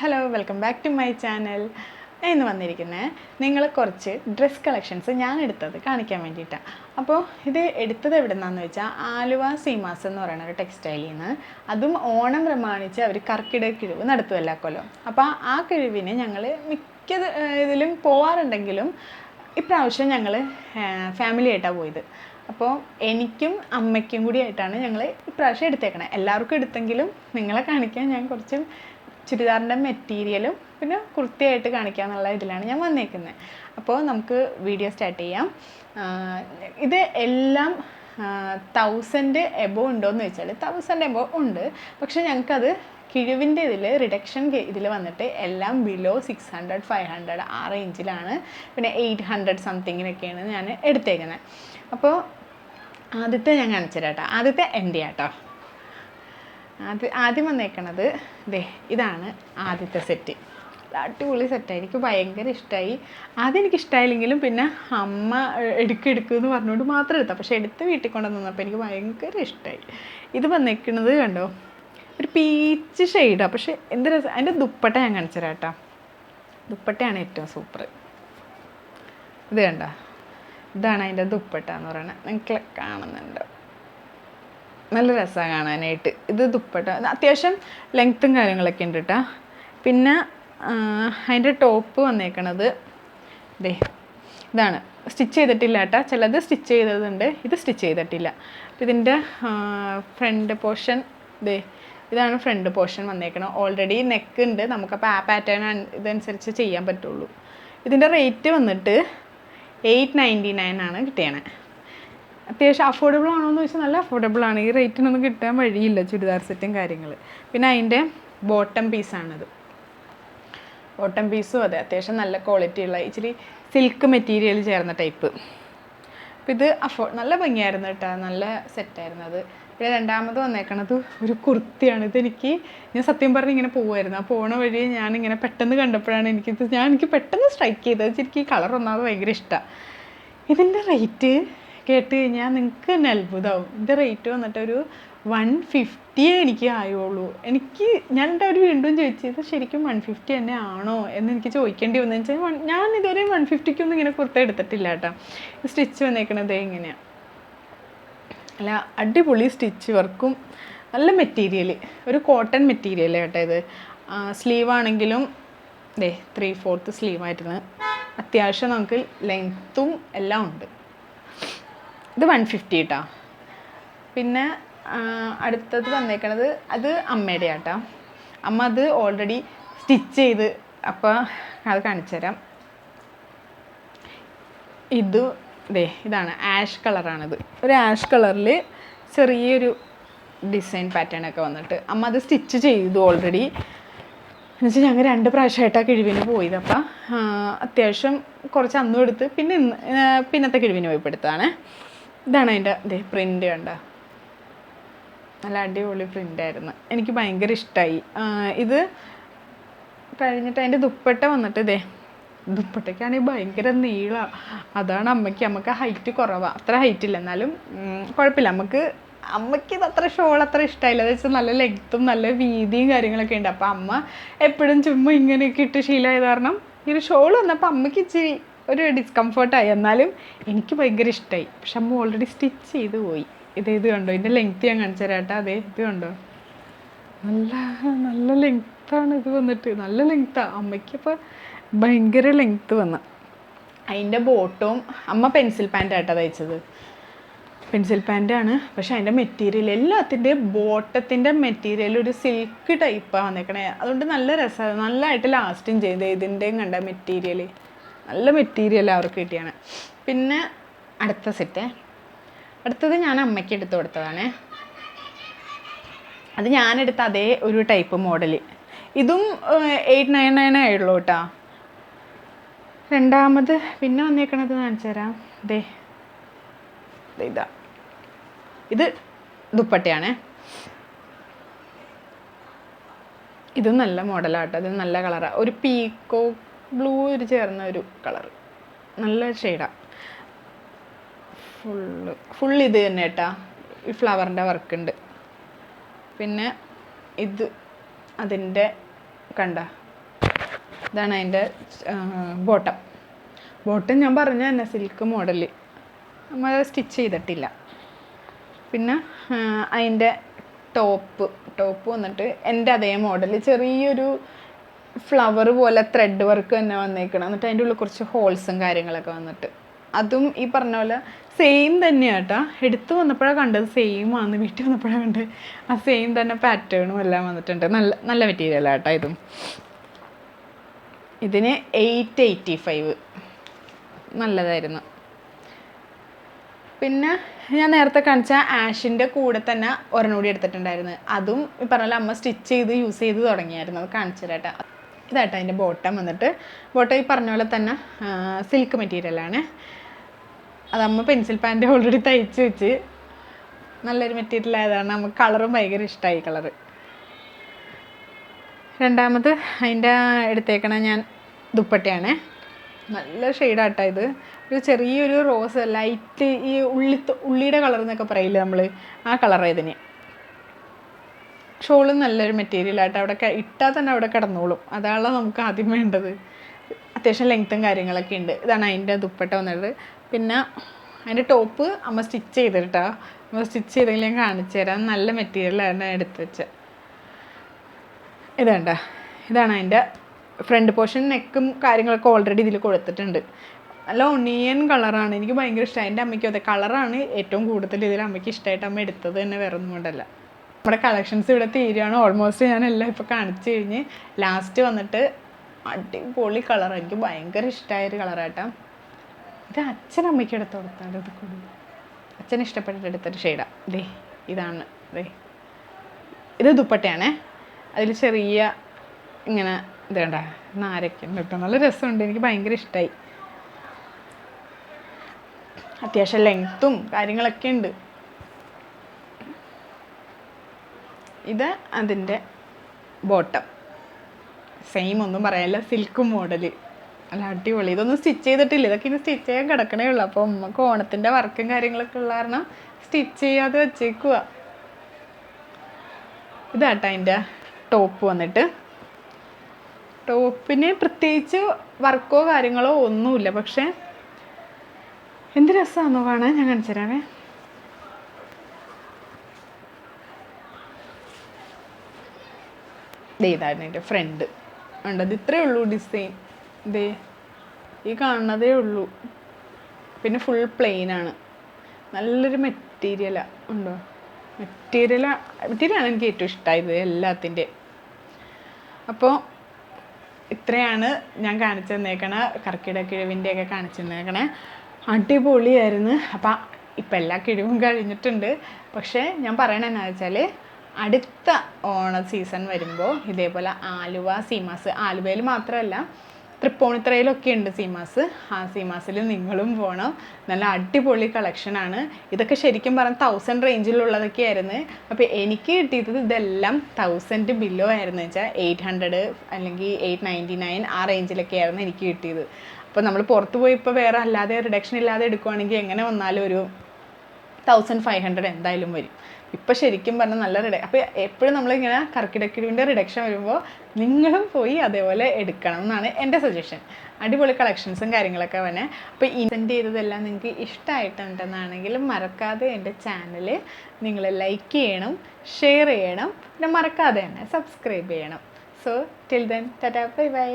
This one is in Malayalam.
Hello welcome back to my channel. ഇന്ന് വന്നിരിക്കുന്നത് നിങ്ങൾ കുറച്ച് ഡ്രസ് കളക്ഷൻസ് ഞാൻ എടുത്തത് കാണിക്കാൻ വേണ്ടിയിട്ടാണ്. അപ്പോൾ ഇത് എടുത്തത് എവിടെ നിന്നാണെന്ന് വെച്ചാൽ ആലുവ സീമാസ് എന്ന് പറയുന്ന ഒരു ടെക്സ്റ്റൈലിൽ നിന്ന്. അതും ഓണം പ്രമാണിച്ച് അവർ കർക്കിടക കിഴിവ് നടത്തുമല്ല കൊല്ലം. അപ്പോൾ ആ കിഴിവിന് ഞങ്ങൾ മിക്ക ഇതിലും പോവാറുണ്ടെങ്കിലും ഇപ്രാവശ്യം ഞങ്ങൾ ഫാമിലി ആയിട്ടാണ് പോയത്. അപ്പോൾ എനിക്കും അമ്മയ്ക്കും കൂടി ആയിട്ടാണ് ഞങ്ങൾ ഇപ്രാവശ്യം എടുത്തേക്കണേ. എല്ലാവർക്കും എടുത്തെങ്കിലും നിങ്ങളെ കാണിക്കാൻ ഞാൻ കുറച്ച് ചുരിദാറിൻ്റെ മെറ്റീരിയലും പിന്നെ കുർത്തിയായിട്ട് കാണിക്കാമെന്നുള്ള ഇതിലാണ് ഞാൻ വന്നേക്കുന്നത്. അപ്പോൾ നമുക്ക് വീഡിയോ സ്റ്റാർട്ട് ചെയ്യാം. ഇത് എല്ലാം 1000 എബോ ഉണ്ടോയെന്ന് വെച്ചാൽ 1000 എബോ ഉണ്ട്. പക്ഷേ ഞങ്ങൾക്കത് കിഴിവിൻ്റെ ഇതിൽ റിഡക്ഷൻ ഇതിൽ വന്നിട്ട് എല്ലാം ബിലോ 600 500 ആ റേഞ്ചിലാണ്. പിന്നെ 800 സംതിങ്ങിനൊക്കെയാണ് ഞാൻ എടുത്തേക്കുന്നത്. അപ്പോൾ ആദ്യത്തെ ഞാൻ കാണിച്ചു തരാം കേട്ടോ. ആദ്യത്തെ എൻ്റെ ആട്ടോ. ആദ്യം വന്നേക്കണത് ഇതാണ് ആദ്യത്തെ സെറ്റ്. അടിപൊളി സെറ്റായി, എനിക്ക് ഭയങ്കര ഇഷ്ടമായി. ആദ്യം എനിക്ക് ഇഷ്ടമായില്ലെങ്കിലും പിന്നെ അമ്മ എടുക്കുമെന്ന് പറഞ്ഞുകൊണ്ട് മാത്രം എടുത്താൽ, പക്ഷേ എടുത്ത് വീട്ടിൽ കൊണ്ടുവന്നപ്പോൾ എനിക്ക് ഭയങ്കര ഇഷ്ടമായി. ഇത് വന്നേക്കണത് കണ്ടോ, ഒരു പീച്ച് ഷെയ്ഡാണ്. പക്ഷേ എന്ത് രസം. അതിൻ്റെ ദുപ്പട്ട ഞാൻ കാണിച്ചു തരാം കേട്ടോ. ദുപ്പട്ടയാണ് ഏറ്റവും സൂപ്പർ. ഇത് കണ്ടോ, ഇതാണ് അതിൻ്റെ ദുപ്പട്ട എന്ന് പറയുന്നത്. നിങ്ങൾക്ക് കാണുന്നുണ്ടോ? നല്ല രസമാണ് കാണാനായിട്ട്. ഇത് ദുപ്പട്ട അത്യാവശ്യം ലെങ്ത്തും കാര്യങ്ങളൊക്കെ ഉണ്ട് കേട്ടോ. പിന്നെ അതിൻ്റെ ടോപ്പ് വന്നേക്കണത് ഇതാണ്. സ്റ്റിച്ച് ചെയ്തിട്ടില്ല കേട്ടോ. ചിലത് സ്റ്റിച്ച് ചെയ്തതുണ്ട്, ഇത് സ്റ്റിച്ച് ചെയ്തിട്ടില്ല. അപ്പം ഇതിൻ്റെ ഫ്രണ്ട് പോർഷൻ ഇതാണ് ഫ്രണ്ട് പോർഷൻ വന്നേക്കണം. ഓൾറെഡി നെക്ക് ഉണ്ട്. നമുക്കപ്പോൾ ആ പാറ്റേൺ ഇതനുസരിച്ച് ചെയ്യാൻ പറ്റുള്ളൂ. ഇതിൻ്റെ റേറ്റ് വന്നിട്ട് 899 ആണ് കിട്ടിയത്. അത്യാവശ്യം അഫോർഡബിൾ ആണോ എന്ന് ചോദിച്ചാൽ നല്ല അഫോർഡബിൾ ആണ്. ഈ റേറ്റിനൊന്നും കിട്ടാൻ വഴിയില്ല ചുരിദാർ സെറ്റും കാര്യങ്ങൾ. പിന്നെ അതിൻ്റെ ബോട്ടം പീസാണിത്. ബോട്ടം പീസും അതെ അത്യാവശ്യം നല്ല ക്വാളിറ്റി ഉള്ള ഇച്ചിരി സിൽക്ക് മെറ്റീരിയൽ ചേർന്ന ടൈപ്പ്. അപ്പോൾ ഇത് നല്ല ഭംഗിയായിരുന്നു കേട്ടോ, നല്ല സെറ്റായിരുന്നു അത്. പിന്നെ രണ്ടാമത് വന്നേക്കണത് ഒരു കുർത്തിയാണ്. ഇതെനിക്ക് ഞാൻ സത്യം പറഞ്ഞ് ഇങ്ങനെ പോകുമായിരുന്നു. ആ പോണ വഴി ഞാനിങ്ങനെ പെട്ടെന്ന് കണ്ടപ്പോഴാണ് എനിക്ക് പെട്ടെന്ന് സ്ട്രൈക്ക് ചെയ്തത്. എനിക്ക് ഈ കളർ ഒന്നാമത് ഭയങ്കര ഇഷ്ടമാണ്. ഇതിൻ്റെ റേറ്റ് കേട്ട് കഴിഞ്ഞാൽ നിങ്ങൾക്ക് തന്നെ അത്ഭുതമാവും. ഇതിൻ്റെ റേറ്റ് വന്നിട്ട് ഒരു 150 എനിക്ക് ആയുള്ളൂ. ഞാൻ അവർ വീണ്ടും ചോദിച്ചത് ശരിക്കും 150 തന്നെ ആണോ എന്ന് എനിക്ക് ചോദിക്കേണ്ടി വന്നതെന്ന് വെച്ചാൽ ഞാൻ ഇതുവരെ 150ക്കൊന്നും ഇങ്ങനെ കുർത്ത എടുത്തിട്ടില്ല കേട്ടോ. സ്റ്റിച്ച് വന്നേക്കണത് ഇങ്ങനെയാണ്. അല്ല അടിപൊളി സ്റ്റിച്ച് വർക്കും നല്ല മെറ്റീരിയൽ, ഒരു കോട്ടൺ മെറ്റീരിയൽ കേട്ടോ ഇത്. സ്ലീവ് ആണെങ്കിലും 3/4 സ്ലീവായിരുന്നു. അത്യാവശ്യം നമുക്ക് ലെങ്ത്തും എല്ലാം ഉണ്ട്. ഇത് 150 കേട്ടോ. പിന്നെ അടുത്തത് വന്നേക്കണത് അത് അമ്മയുടെ ആട്ടോ. അമ്മ അത് ഓൾറെഡി സ്റ്റിച്ച് ചെയ്ത്, അപ്പോൾ അത് കാണിച്ചു തരാം. ഇതാണ് ആഷ് കളറാണിത്. ഒരു ആഷ് കളറിൽ ചെറിയൊരു ഡിസൈൻ പാറ്റേണൊക്കെ വന്നിട്ട് അമ്മ അത് സ്റ്റിച്ച് ചെയ്തു ഓൾറെഡി. എന്നുവെച്ചാൽ ഞങ്ങൾ 2 പ്രാവശ്യമായിട്ടാണ് കിഴിവിന് പോയത്. അപ്പം അത്യാവശ്യം കുറച്ച് അന്നും എടുത്ത് പിന്നത്തെ കിഴിവിന് പോയപ്പോൾ എടുത്താണ്. ഇതാണ് അതിൻ്റെ പ്രിൻ്റ് കണ്ട, നല്ല അടിപൊളി പ്രിൻ്റായിരുന്നു. എനിക്ക് ഭയങ്കര ഇഷ്ടമായി. ഇത് കഴിഞ്ഞിട്ട് അതിൻ്റെ ദുപ്പട്ട വന്നിട്ട് ദുപ്പട്ടയ്ക്കാണെങ്കിൽ ഭയങ്കര നീളമാണ്. അതാണ് അമ്മയ്ക്ക് ഹൈറ്റ് കുറവാണ്, അത്ര ഹൈറ്റ് ഇല്ല. എന്നാലും കുഴപ്പമില്ല. അമ്മയ്ക്ക് ഇത് അത്ര ഷോൾ അത്ര ഇഷ്ടമായില്ല. അത് വെച്ചാൽ നല്ല ലെങ്ത്തും നല്ല വീതിയും കാര്യങ്ങളൊക്കെ ഉണ്ട്. അപ്പോൾ അമ്മ എപ്പോഴും ചുമ്മാ ഇങ്ങനെയൊക്കെ ഇട്ട് ശീലമായത് കാരണം ഈ ഒരു ഷോൾ വന്നപ്പോൾ അമ്മയ്ക്ക് ഇച്ചിരി ഒരു ഡിസ്കംഫർട്ടായി. എന്നാലും എനിക്ക് ഭയങ്കര ഇഷ്ടമായി. പക്ഷെ അമ്മ ഓൾറെഡി സ്റ്റിച്ച് ചെയ്ത് പോയി. ഇത് കണ്ടോ, ഇതിൻ്റെ ലെങ്ത്ത് ഞാൻ കാണിച്ചു തരാം കേട്ടോ. ഇത് കണ്ടോ, നല്ല ലെങ്ത്താണ് ഇത് വന്നിട്ട്. നല്ല ലെങ്ത്താണ് അമ്മയ്ക്കപ്പോൾ ഭയങ്കര ലെങ്ത്ത് വന്ന്. അതിൻ്റെ ബോട്ടവും അമ്മ പെൻസിൽ പാൻറ്റായിട്ടാണ് തയ്ച്ചത്. പെൻസിൽ പാൻറ്റാണ്. പക്ഷേ അതിൻ്റെ മെറ്റീരിയൽ എല്ലാത്തിൻ്റെയും ബോട്ടത്തിൻ്റെ മെറ്റീരിയൽ ഒരു സിൽക്ക് ടൈപ്പാണ് വന്നേക്കണേ. അതുകൊണ്ട് നല്ല രസമാണ്, നല്ലതായിട്ട് ലാസ്റ്റും ചെയ്ത്. ഇതിൻ്റെയും കണ്ട മെറ്റീരിയൽ നല്ല മെറ്റീരിയൽ അവർക്ക് കിട്ടിയാണ്. പിന്നെ അടുത്തത് ഞാൻ അമ്മയ്ക്ക് എടുത്തു കൊടുത്തതാണ്. അത് ഞാനെടുത്ത അതേ ഒരു ടൈപ്പ് മോഡൽ. ഇതും 899 ആയുള്ളൂ കേട്ടോ. രണ്ടാമത് പിന്നെ വന്നേക്കണത് കാണിച്ചു തരാം. ഇത് ദുപ്പട്ടയാണ്. ഇതും നല്ല മോഡലാട്ടോ. ഇത് നല്ല കളറാണ്, ഒരു പീക്കോ ബ്ലൂ ചേർന്ന ഒരു കളർ, നല്ല ഷെയ്ഡാണ്. ഫുൾ ഇത് തന്നെ കേട്ടോ. ഈ ഫ്ലവറിൻ്റെ വർക്കുണ്ട്. പിന്നെ ഇത് അതിൻ്റെ കണ്ട ഇതാണ് അതിൻ്റെ ബോട്ടം. ബോട്ടം ഞാൻ പറഞ്ഞ തന്നെ സിൽക്ക് മോഡൽ, നമ്മൾ സ്റ്റിച്ച് ചെയ്തിട്ടില്ല. പിന്നെ അതിൻ്റെ ടോപ്പ് വന്നിട്ട് എൻ്റെ അതേ മോഡൽ, ചെറിയൊരു ഫ്ലവർ പോലെ ത്രെഡ് വർക്ക് തന്നെ വന്നേക്കണം. എന്നിട്ട് അതിൻ്റെ ഉള്ളിൽ കുറച്ച് ഹോൾസും കാര്യങ്ങളൊക്കെ വന്നിട്ട്, അതും ഈ പറഞ്ഞ പോലെ സെയിം തന്നെയാണ് കേട്ടോ. എടുത്തു വന്നപ്പോഴാണ് കണ്ടത് സെയിം ആണ്, വീട്ടിൽ വന്നപ്പോഴാണ് കണ്ടത് ആ സെയിം തന്നെ പാറ്റേണും എല്ലാം വന്നിട്ടുണ്ട്. നല്ല നല്ല മെറ്റീരിയലാണ് കേട്ടോ ഇതും. ഇതിന് 885 നല്ലതായിരുന്നു. പിന്നെ ഞാൻ നേരത്തെ കാണിച്ച ആഷിൻ്റെ കൂടെ തന്നെ ഒരെണ്ണം കൂടി എടുത്തിട്ടുണ്ടായിരുന്നു. അതും ഈ പറഞ്ഞ അമ്മ സ്റ്റിച്ച് ചെയ്ത് യൂസ് ചെയ്ത് തുടങ്ങിയായിരുന്നു. അത് കാണിച്ചു തരാട്ടോ. ഇതാട്ടോ അതിൻ്റെ ബോട്ടം വന്നിട്ട്. ബോട്ടം ഈ പറഞ്ഞ പോലെ തന്നെ സിൽക്ക് മെറ്റീരിയലാണ്. അതമ്മ പെൻസിൽ പാൻറ്റ് ഓൾറെഡി തയ്ച്ച് വെച്ച്, നല്ലൊരു മെറ്റീരിയൽ ആയതാണ്. നമുക്ക് കളറും ഭയങ്കര ഇഷ്ടമായി കളറ്. രണ്ടാമത് അതിൻ്റെ എടുത്തേക്കണ ഞാൻ ദുപ്പട്ടയാണ്. നല്ല ഷെയ്ഡാട്ടോ ഇത്. ഒരു ചെറിയൊരു റോസ് ലൈറ്റ്, ഈ ഉള്ളിയുടെ കളർ എന്നൊക്കെ പറയില്ലേ നമ്മൾ, ആ കളറാണ് ഇതിന്. ഷോളും നല്ലൊരു മെറ്റീരിയലായിട്ട് അവിടെ ഇട്ടാൽ തന്നെ അവിടെ കിടന്നോളും. അതാണല്ലോ നമുക്ക് ആദ്യം വേണ്ടത്. അത്യാവശ്യം ലെങ്ത്തും കാര്യങ്ങളൊക്കെ ഉണ്ട്. ഇതാണ് അതിൻ്റെ ദുപ്പട്ട വന്നിട്ട്. പിന്നെ അതിൻ്റെ ടോപ്പ് അമ്മ സ്റ്റിച്ച് ചെയ്തിട്ടാ, അമ്മ സ്റ്റിച്ച് ചെയ്തെങ്കിൽ ഞാൻ കാണിച്ചു തരാം. നല്ല മെറ്റീരിയലാണ് എടുത്ത് വെച്ചത്. ഇതാണ്ട, ഇതാണ് അതിൻ്റെ ഫ്രണ്ട് പോർഷൻ. നെക്കും കാര്യങ്ങളൊക്കെ ഓൾറെഡി ഇതിൽ കൊടുത്തിട്ടുണ്ട്. നല്ല ഒണിയൻ കളറാണ്, എനിക്ക് ഭയങ്കര ഇഷ്ടമായി. എൻ്റെ അമ്മയ്ക്കും അതെ കളറാണ് ഏറ്റവും കൂടുതൽ ഇതിൽ അമ്മയ്ക്ക് ഇഷ്ടമായിട്ട് അമ്മ എടുത്തത് തന്നെ, വേറെ ഒന്നും കൊണ്ടല്ല. നമ്മുടെ കളക്ഷൻസ് ഇവിടെ തീരുകയാണ്. ഓൾമോസ്റ്റ് ഞാൻ എല്ലാം ഇപ്പോൾ കാണിച്ചു കഴിഞ്ഞ് ലാസ്റ്റ് വന്നിട്ട് അടിപൊളി കളർ, എനിക്ക് ഭയങ്കര ഇഷ്ടമായൊരു കളറാട്ടോ. ഇത് അച്ഛനമ്മയ്ക്ക് എടുത്ത് കൊടുത്താണ്. ഇത് കൂടി അച്ഛൻ ഇഷ്ടപ്പെട്ടിട്ട് എടുത്തൊരു ഷെയ്ഡാണ്. ദേ ഇതാണ്, ദേ ഇത് ദുപ്പട്ടയാണേ. അതിൽ ചെറിയ ഇങ്ങനെ ഇത് കണ്ട നാരൊക്കെ ഉണ്ട് കേട്ടോ. നല്ല രസമുണ്ട്, എനിക്ക് ഭയങ്കര ഇഷ്ടമായി. അത്യാവശ്യം ലെങ്ത്തും കാര്യങ്ങളൊക്കെ ഉണ്ട്. ഇത് അതിൻ്റെ ബോട്ടം, സെയിം ഒന്നും പറയാനില്ല, സിൽക്ക് മോഡൽ, അല്ല അടിപൊളി. ഇതൊന്നും സ്റ്റിച്ച് ചെയ്തിട്ടില്ല, ഇതൊക്കെ ഇനി സ്റ്റിച്ച് ചെയ്യാൻ കിടക്കണേ ഉള്ളൂ. അപ്പോൾ നമുക്ക് ഓണത്തിൻ്റെ വർക്കും കാര്യങ്ങളൊക്കെ ഉള്ള കാരണം സ്റ്റിച്ച് ചെയ്യാതെ വെച്ചേക്കുക. ഇതാട്ടോ അതിൻ്റെ ടോപ്പ് വന്നിട്ട്. ടോപ്പിന് പ്രത്യേകിച്ച് വർക്കോ കാര്യങ്ങളോ ഒന്നുമില്ല, പക്ഷേ എന്ത് രസമാണെന്നോ കാണാൻ. ഞാൻ കാണിച്ചു തരാമേ. ഇതാണ് എൻ്റെ ഫ്രണ്ട് ഉണ്ടത്. ഇത്രയേ ഉള്ളൂ ഡിസൈൻ. ഇതേ ഈ കാണുന്നതേ ഉള്ളൂ. പിന്നെ ഫുൾ പ്ലെയിനാണ്. നല്ലൊരു മെറ്റീരിയലാണ്. ഉണ്ടോ? മെറ്റീരിയലാണ് എനിക്ക് ഏറ്റവും ഇഷ്ടമായത് എല്ലാത്തിൻ്റെ. അപ്പോൾ ഇത്രയാണ് ഞാൻ കാണിച്ചു തന്നേക്കണ കർക്കിടക കിഴവിൻ്റെയൊക്കെ കാണിച്ചു തന്നേക്കണേ. അടിപൊളിയായിരുന്നു. അപ്പം ഇപ്പം എല്ലാ കിഴിവും കഴിഞ്ഞിട്ടുണ്ട്. പക്ഷേ ഞാൻ പറയണെന്നാ വെച്ചാൽ അടുത്ത ഓണ സീസൺ വരുമ്പോൾ ഇതേപോലെ ആലുവ സീമാസ്, ആലുവയിൽ മാത്രമല്ല തൃപ്പൂണിത്തുറയിലൊക്കെ ഉണ്ട് സീമാസ്. ആ സീമാസിൽ നിങ്ങളും പോകണം. നല്ല അടിപൊളി കളക്ഷനാണ്. ഇതൊക്കെ ശരിക്കും പറഞ്ഞാൽ 1000 റേഞ്ചിലുള്ളതൊക്കെ ആയിരുന്നു. അപ്പോൾ എനിക്ക് കിട്ടിയത് ഇതെല്ലാം 1000 ബില്ലോ ആയിരുന്നു വെച്ചാൽ 800 അല്ലെങ്കിൽ 899 ആ റേഞ്ചിലൊക്കെ ആയിരുന്നു എനിക്ക് കിട്ടിയത്. അപ്പോൾ നമ്മൾ പുറത്ത് പോയി ഇപ്പോൾ വേറെ അല്ലാതെ റിഡക്ഷൻ ഇല്ലാതെ എടുക്കുവാണെങ്കിൽ എങ്ങനെ വന്നാലും ഒരു 1500 എന്തായാലും വരും. ഇപ്പം ശരിക്കും പറഞ്ഞാൽ നല്ല അപ്പോൾ എപ്പോഴും നമ്മളിങ്ങനെ കർക്കിടക്കിഴിവിൻ്റെ റിഡക്ഷൻ വരുമ്പോൾ നിങ്ങളും പോയി അതേപോലെ എടുക്കണം എന്നാണ് എൻ്റെ സജഷൻ. അടിപൊളി കളക്ഷൻസും കാര്യങ്ങളൊക്കെ വന്നെ. അപ്പോൾ ഇൻസെൻറ്റ് ചെയ്തതെല്ലാം നിങ്ങൾക്ക് ഇഷ്ടമായിട്ടുണ്ടെന്നാണെങ്കിൽ മറക്കാതെ എൻ്റെ ചാനൽ നിങ്ങൾ ലൈക്ക് ചെയ്യണം, ഷെയർ ചെയ്യണം, പിന്നെ മറക്കാതെ തന്നെ സബ്സ്ക്രൈബ് ചെയ്യണം. So till then tata bye bye.